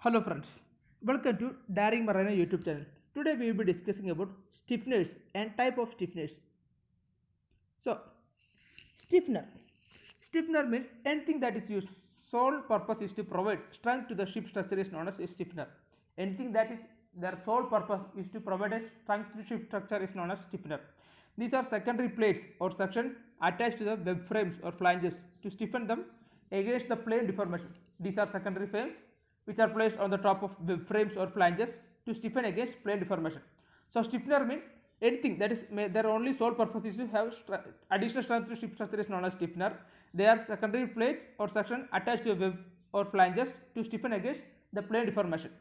Hello friends, welcome to Daring Marina YouTube channel. Today we will be discussing about stiffners and type of stiffners. So, stiffner. Stiffner means anything that is used. Sole purpose is to provide strength to the ship structure is known as a stiffner. Anything that is their sole purpose is to provide a strength to ship structure is known as stiffner. These are secondary plates or sections attached to the web frames or flanges to stiffen them against the plane deformation. These are secondary frames which are placed on the top of web frames or flanges to stiffen against plane deformation. So stiffener means anything that is their only sole purpose is to have additional strength to ship structure is known as stiffener. They are secondary plates or section attached to a web or flanges to stiffen against the plane deformation.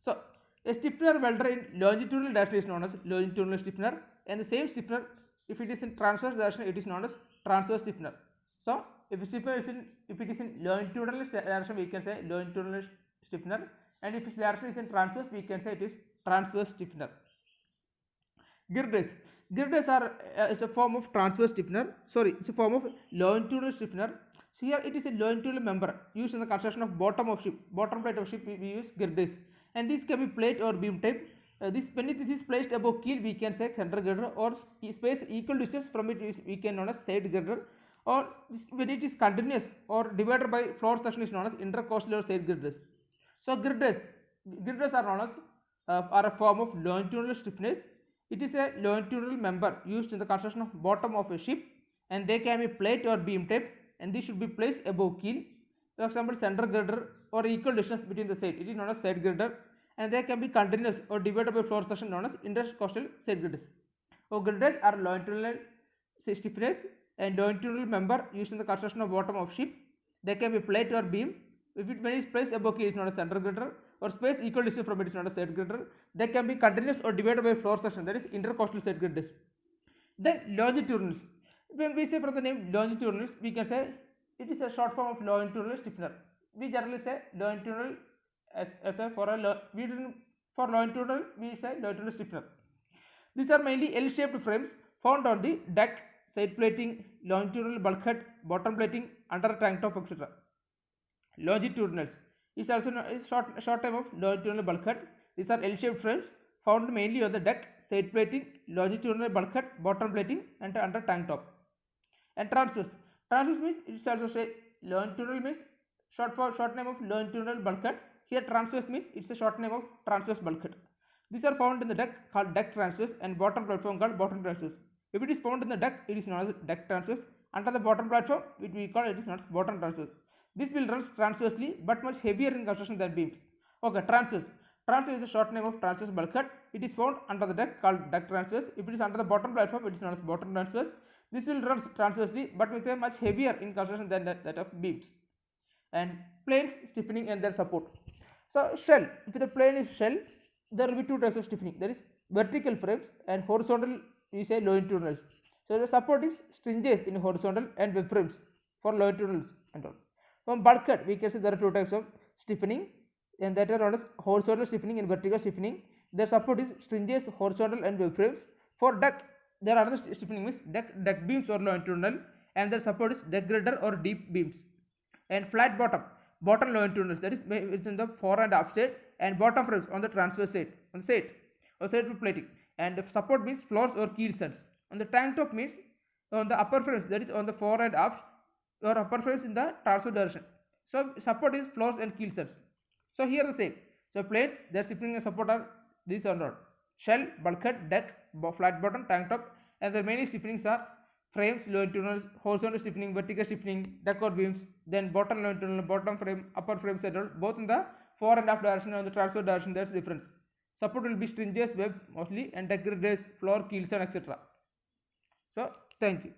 So a stiffener welder in longitudinal direction is known as longitudinal stiffener, and the same stiffener, if it is in transverse direction, it is known as transverse stiffener. So if stiffener is if it is in longitudinal direction, we can say longitudinal stiffener, and if its direction is in transverse, we can say it is transverse stiffener. Girders. Girders are is a form of transverse stiffener. Sorry, it's a form of longitudinal stiffener. So here it is a longitudinal member used in the construction of bottom plate of ship. We use girders, and this can be plate or beam type. When this is placed above keel, we can say center girder, or space equal distance from it we can known as side girder, or when it is continuous or divided by floor section is known as intercostal or side girders. So girders are known as are a form of longitudinal stiffness. It is a longitudinal member used in the construction of bottom of a ship, and they can be plate or beam type, and these should be placed above keel. For example, center girder or equal distance between the side, it is known as side girder, and they can be continuous or divided by floor section known as intercostal side girders. So girders are longitudinal stiffness and longitudinal member used in the construction of bottom of ship. They can be plate or beam. When it is placed above keel, it is known as center girder, or space equal distance from it is known as side girder. They can be continuous or divided by floor section, that is intercostal side girders. Then longitudinals. When we say from the name longitudinals, we can say it is a short form of longitudinal stiffener. We generally say longitudinal as a for longitudinal we say longitudinal stiffener. These are mainly L-shaped frames found on the deck, side plating, longitudinal bulkhead, bottom plating, under tank top, etc. Longitudinals is also a short time of longitudinal bulkhead. These are L-shaped frames found mainly on the deck, side plating, longitudinal bulkhead, bottom plating, and under tank top. And transverse. Transverse means it is also say longitudinal means short name of longitudinal bulkhead. Here transverse means it's a short name of transverse bulkhead. These are found in the deck called deck transverse, and bottom platform called bottom transverse. If it is found in the deck, it is known as deck transverse. Under the bottom platform, we call it is known as bottom transverse. This will run transversely but much heavier in construction than beams. Okay, transverse. Transverse is a short name of transverse bulkhead. It is found under the deck called deck transverse. If it is under the bottom platform, it is known as bottom transverse. This will run transversely but with a much heavier in construction than that of beams. And planes, stiffening and their support. So shell, if the plane is shell, there will be two types of stiffening. There is vertical frames and horizontal, we say longitudinals. So the support is stringes in horizontal and web frames for longitudinals and all. From bulkhead, we can say there are two types of stiffening, and that are known as horizontal stiffening and vertical stiffening. Their support is stringes, horizontal and web frames. For deck, there are other stiffening means deck beams or longitudinal, and their support is deck girder or deep beams. And flat bottom longitudinals, that is within the fore and aft side, and bottom frames on the transverse side, on the side plating, and the support means floors or keel sets. On the tank top means on the upper frames, that is on the fore and aft, or upper frames in the transverse direction. So support is floors and keel sets. So here the same. So planes, their stiffening and support are these are not shell, bulkhead, deck, flat bottom, tank top, and the main stiffenings are frames, longitudinals, horizontal stiffening, vertical stiffening, deck or beams, then bottom longitudinal, bottom frame, upper frame set, both in the fore and aft direction. On the transverse direction, there's difference. Support will be stringes, web mostly, and deck girders, floor, keels, and etc. So thank you.